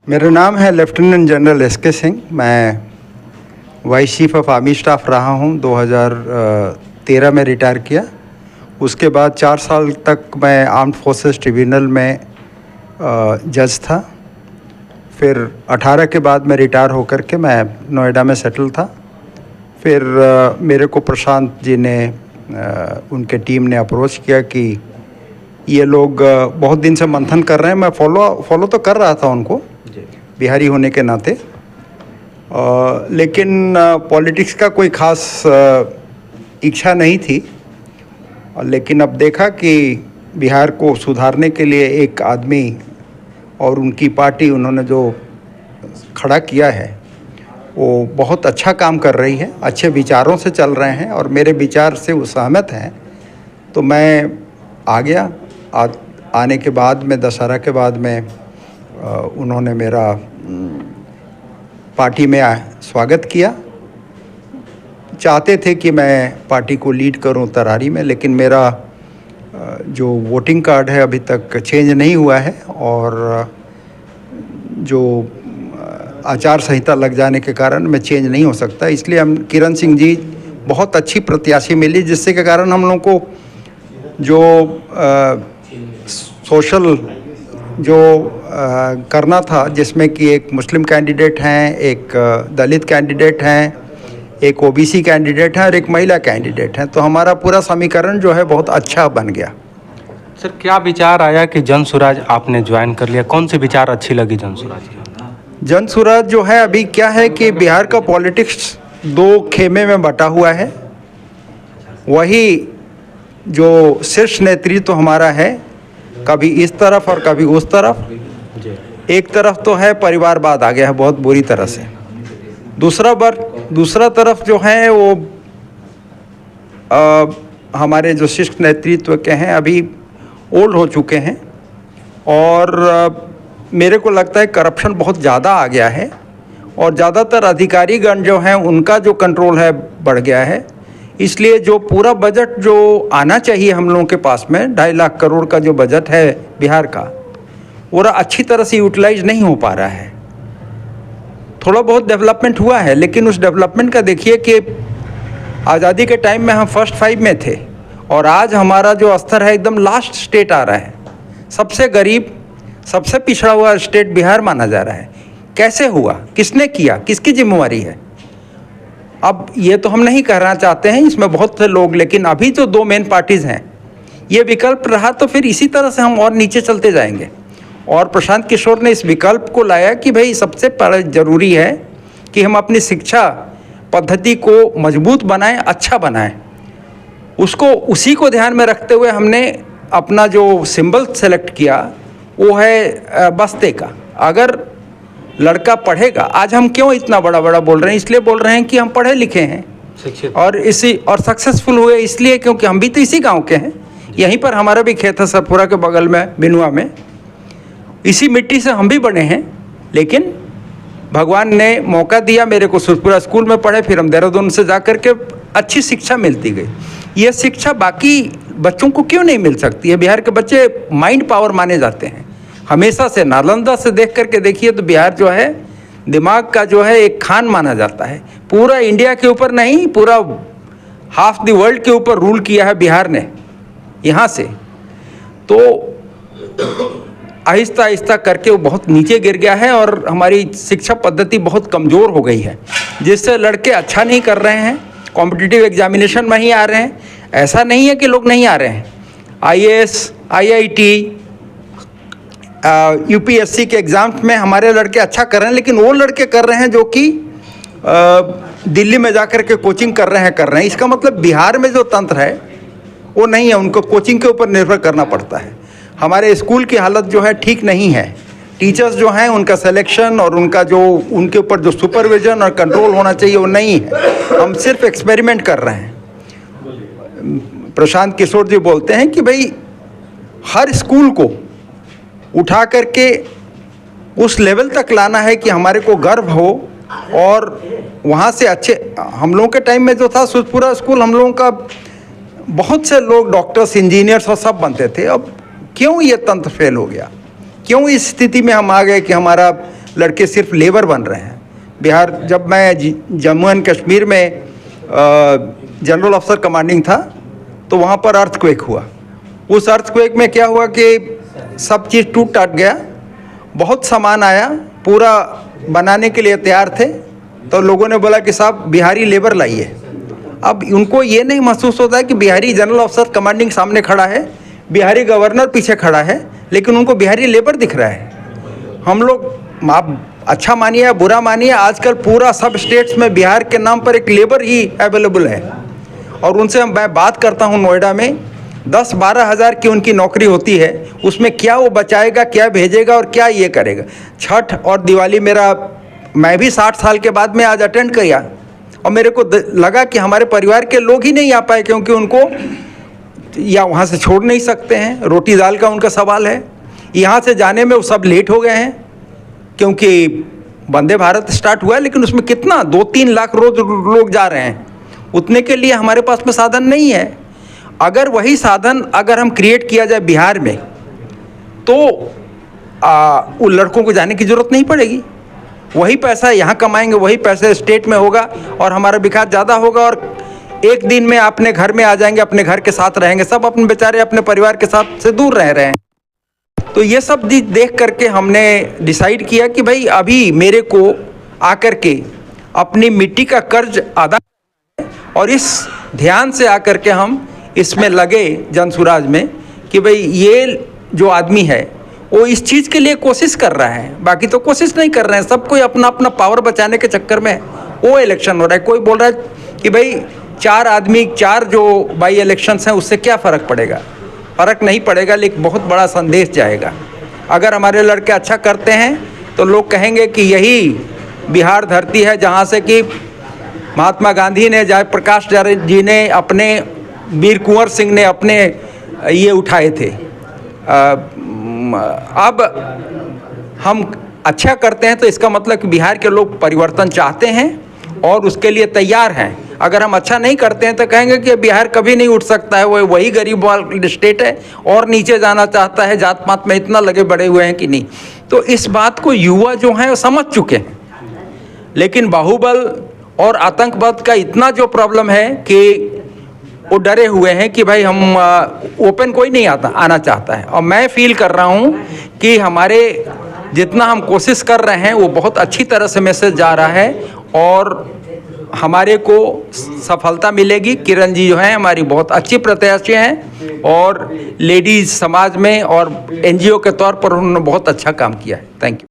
मेरा नाम है लेफ्टिनेंट जनरल एस.के. सिंह। मैं vice chief of army staff रहा हूँ। 2013 में रिटायर किया। उसके बाद 4 साल तक मैं आर्म्ड फोर्सेस ट्रिब्यूनल में जज था। फिर 18 के बाद मैं रिटायर होकर के मैं नोएडा में सेटल था। फिर मेरे को प्रशांत जी ने उनके टीम ने अप्रोच किया कि ये लोग बहुत दिन से मंथन कर रहे हैं। मैं फॉलो तो कर रहा था उनको, बिहारी होने के नाते, लेकिन पॉलिटिक्स का कोई ख़ास इच्छा नहीं थी। लेकिन अब देखा कि बिहार को सुधारने के लिए एक आदमी और उनकी पार्टी उन्होंने जो खड़ा किया है वो बहुत अच्छा काम कर रही है, अच्छे विचारों से चल रहे हैं और मेरे विचार से वो सहमत हैं। तो मैं आ गया। आने के बाद में दशहरा के बाद में उन्होंने मेरा पार्टी में स्वागत किया। चाहते थे कि मैं पार्टी को लीड करूं तरारी में, लेकिन मेरा जो वोटिंग कार्ड है अभी तक चेंज नहीं हुआ है और जो आचार संहिता लग जाने के कारण मैं चेंज नहीं हो सकता। इसलिए हम किरण सिंह जी बहुत अच्छी प्रत्याशी मिली, जिससे के कारण हम लोग को जो सोशल जो करना था, जिसमें कि एक मुस्लिम कैंडिडेट हैं, एक दलित कैंडिडेट हैं, एक ओबीसी कैंडिडेट हैं और एक महिला कैंडिडेट हैं, तो हमारा पूरा समीकरण जो है बहुत अच्छा बन गया। सर, क्या विचार आया कि जन स्वराज आपने ज्वाइन कर लिया? कौन सी विचार अच्छी लगी जन स्वराज की? जन स्वराज जो है, अभी क्या है कि बिहार का पॉलिटिक्स 2 खेमे में बटा हुआ है। वही जो शीर्ष नेतृत्व हमारा है, कभी इस तरफ और कभी उस तरफ। एक तरफ तो है परिवारवाद आ गया है बहुत बुरी तरह से। दूसरा तरफ जो है वो हमारे जो शीर्ष नेतृत्व के हैं अभी ओल्ड हो चुके हैं और मेरे को लगता है करप्शन बहुत ज़्यादा आ गया है और ज़्यादातर अधिकारीगण जो हैं उनका जो कंट्रोल है बढ़ गया है। इसलिए जो पूरा बजट जो आना चाहिए हम लोगों के पास में 2.5 लाख करोड़ का जो बजट है बिहार का, वो अच्छी तरह से यूटिलाइज नहीं हो पा रहा है। थोड़ा बहुत डेवलपमेंट हुआ है, लेकिन उस डेवलपमेंट का देखिए कि आज़ादी के टाइम में हम फर्स्ट 5 में थे और आज हमारा जो स्तर है एकदम लास्ट स्टेट आ रहा है। सबसे गरीब, सबसे पिछड़ा हुआ स्टेट बिहार माना जा रहा है। कैसे हुआ? किसने किया? किसकी जिम्मेवारी है? अब ये तो हम नहीं कहना चाहते हैं, इसमें बहुत से लोग, लेकिन अभी जो 2 मेन पार्टीज़ हैं, ये विकल्प रहा तो फिर इसी तरह से हम और नीचे चलते जाएंगे। और प्रशांत किशोर ने इस विकल्प को लाया कि भाई सबसे ज़रूरी है कि हम अपनी शिक्षा पद्धति को मजबूत बनाएं, अच्छा बनाएं। उसी को ध्यान में रखते हुए हमने अपना जो सिंबल सेलेक्ट किया वो है बस्ते का। अगर लड़का पढ़ेगा, आज हम क्यों इतना बड़ा बोल रहे हैं? इसलिए बोल रहे हैं कि हम पढ़े लिखे हैं और सक्सेसफुल हुए इसलिए क्योंकि हम भी तो इसी गांव के हैं। यहीं पर हमारा भी खेत है सरपुरा के बगल में, बिनुआ में। इसी मिट्टी से हम भी बने हैं, लेकिन भगवान ने मौका दिया मेरे को। सुरपुरा स्कूल में पढ़े, फिर हम देहरादून से जा कर के अच्छी शिक्षा मिलती गई। ये शिक्षा बाकी बच्चों को क्यों नहीं मिल सकती है? बिहार के बच्चे माइंड पावर माने जाते हैं हमेशा से। नालंदा से देख करके देखिए तो बिहार जो है दिमाग का जो है एक खान माना जाता है। पूरा इंडिया के ऊपर नहीं, पूरा हाफ द वर्ल्ड के ऊपर रूल किया है बिहार ने यहाँ से। तो आहिस्ता आहिस्ता करके वो बहुत नीचे गिर गया है और हमारी शिक्षा पद्धति बहुत कमज़ोर हो गई है, जिससे लड़के अच्छा नहीं कर रहे हैं, कॉम्पिटिटिव एग्जामिनेशन में ही आ रहे हैं। ऐसा नहीं है कि लोग नहीं आ रहे हैं। IAS, IIT, UPSC के एग्ज़ाम्स में हमारे लड़के अच्छा कर रहे हैं, लेकिन वो लड़के कर रहे हैं जो कि दिल्ली में जा कर के कोचिंग कर रहे हैं। इसका मतलब बिहार में जो तंत्र है वो नहीं है, उनको कोचिंग के ऊपर निर्भर करना पड़ता है। हमारे स्कूल की हालत जो है ठीक नहीं है। टीचर्स जो हैं उनका सिलेक्शन और उनका जो उनके ऊपर जो सुपरविजन और कंट्रोल होना चाहिए वो नहीं है। हम सिर्फ एक्सपेरिमेंट कर रहे हैं। प्रशांत किशोर जी बोलते हैं कि भाई हर स्कूल को उठा करके उस लेवल तक लाना है कि हमारे को गर्व हो और वहाँ से अच्छे। हम लोगों के टाइम में जो था सुरपुरा स्कूल, हम लोगों का बहुत से लोग डॉक्टर्स, इंजीनियर्स और सब बनते थे। अब क्यों ये तंत्र फेल हो गया? क्यों इस स्थिति में हम आ गए कि हमारा लड़के सिर्फ लेबर बन रहे हैं। बिहार, जब मैं जम्मू एंड कश्मीर में जनरल ऑफिसर कमांडिंग था तो वहाँ पर अर्थक्वेक हुआ। उस अर्थक्वेक में क्या हुआ कि सब चीज़ टूट टाट गया, बहुत सामान आया, पूरा बनाने के लिए तैयार थे, तो लोगों ने बोला कि साहब बिहारी लेबर लाइए। अब उनको ये नहीं महसूस होता है कि बिहारी जनरल ऑफिसर कमांडिंग सामने खड़ा है, बिहारी गवर्नर पीछे खड़ा है, लेकिन उनको बिहारी लेबर दिख रहा है। हम लोग, आप अच्छा मानिए या बुरा मानिए, आजकल पूरा सब स्टेट्स में बिहार के नाम पर एक लेबर ही अवेलेबल है। और उनसे मैं बात करता हूँ, नोएडा में 10-12 हज़ार की उनकी नौकरी होती है, उसमें क्या वो बचाएगा, क्या भेजेगा और क्या ये करेगा। छठ और दिवाली मैं भी 60 साल के बाद में आज अटेंड किया और मेरे को लगा कि हमारे परिवार के लोग ही नहीं आ पाए, क्योंकि उनको या वहाँ से छोड़ नहीं सकते हैं, रोटी दाल का उनका सवाल है। यहाँ से जाने में वो सब लेट हो गए हैं, क्योंकि वंदे भारत स्टार्ट हुआ है, लेकिन उसमें कितना 2-3 लाख रोज लोग जा रहे हैं, उतने के लिए हमारे पास में साधन नहीं है। अगर वही साधन अगर हम क्रिएट किया जाए बिहार में, तो उन लड़कों को जाने की ज़रूरत नहीं पड़ेगी। वही पैसा यहाँ कमाएंगे, वही पैसे स्टेट में होगा और हमारा विकास ज़्यादा होगा। और एक दिन में अपने घर में आ जाएंगे, अपने घर के साथ रहेंगे, सब अपने बेचारे अपने परिवार के साथ से दूर रह रहे हैं। तो ये सब देख करके हमने डिसाइड किया कि भाई अभी मेरे को आकर के अपनी मिट्टी का कर्ज अदा और इस ध्यान से आकर के हम इसमें लगे जनसुराज में कि भाई ये जो आदमी है वो इस चीज़ के लिए कोशिश कर रहा है, बाकी तो कोशिश नहीं कर रहे हैं। सब कोई अपना अपना पावर बचाने के चक्कर में वो इलेक्शन हो रहा है। कोई बोल रहा है कि भाई 4 आदमी 4 जो बाई इलेक्शंस हैं उससे क्या फ़र्क पड़ेगा। फ़र्क नहीं पड़ेगा, लेकिन बहुत बड़ा संदेश जाएगा। अगर हमारे लड़के अच्छा करते हैं तो लोग कहेंगे कि यही बिहार धरती है जहाँ से कि महात्मा गांधी ने, जयप्रकाश जी ने, अपने वीर कुंवर सिंह ने अपने ये उठाए थे। अब हम अच्छा करते हैं तो इसका मतलब कि बिहार के लोग परिवर्तन चाहते हैं और उसके लिए तैयार हैं। अगर हम अच्छा नहीं करते हैं तो कहेंगे कि बिहार कभी नहीं उठ सकता है, वो वही गरीब वाला स्टेट है और नीचे जाना चाहता है, जात पात में इतना लगे बड़े हुए हैं कि नहीं। तो इस बात को युवा जो हैं वो समझ चुके हैं, लेकिन बाहुबल और आतंकवाद का इतना जो प्रॉब्लम है कि वो डरे हुए हैं कि भाई हम ओपन कोई नहीं आना चाहता है। और मैं फील कर रहा हूँ कि हमारे जितना हम कोशिश कर रहे हैं वो बहुत अच्छी तरह से मैसेज जा रहा है और हमारे को सफलता मिलेगी। किरण जी जो हैं हमारी बहुत अच्छी प्रत्याशी हैं और लेडीज़ समाज में और NGO के तौर पर उन्होंने बहुत अच्छा काम किया है। Thank you.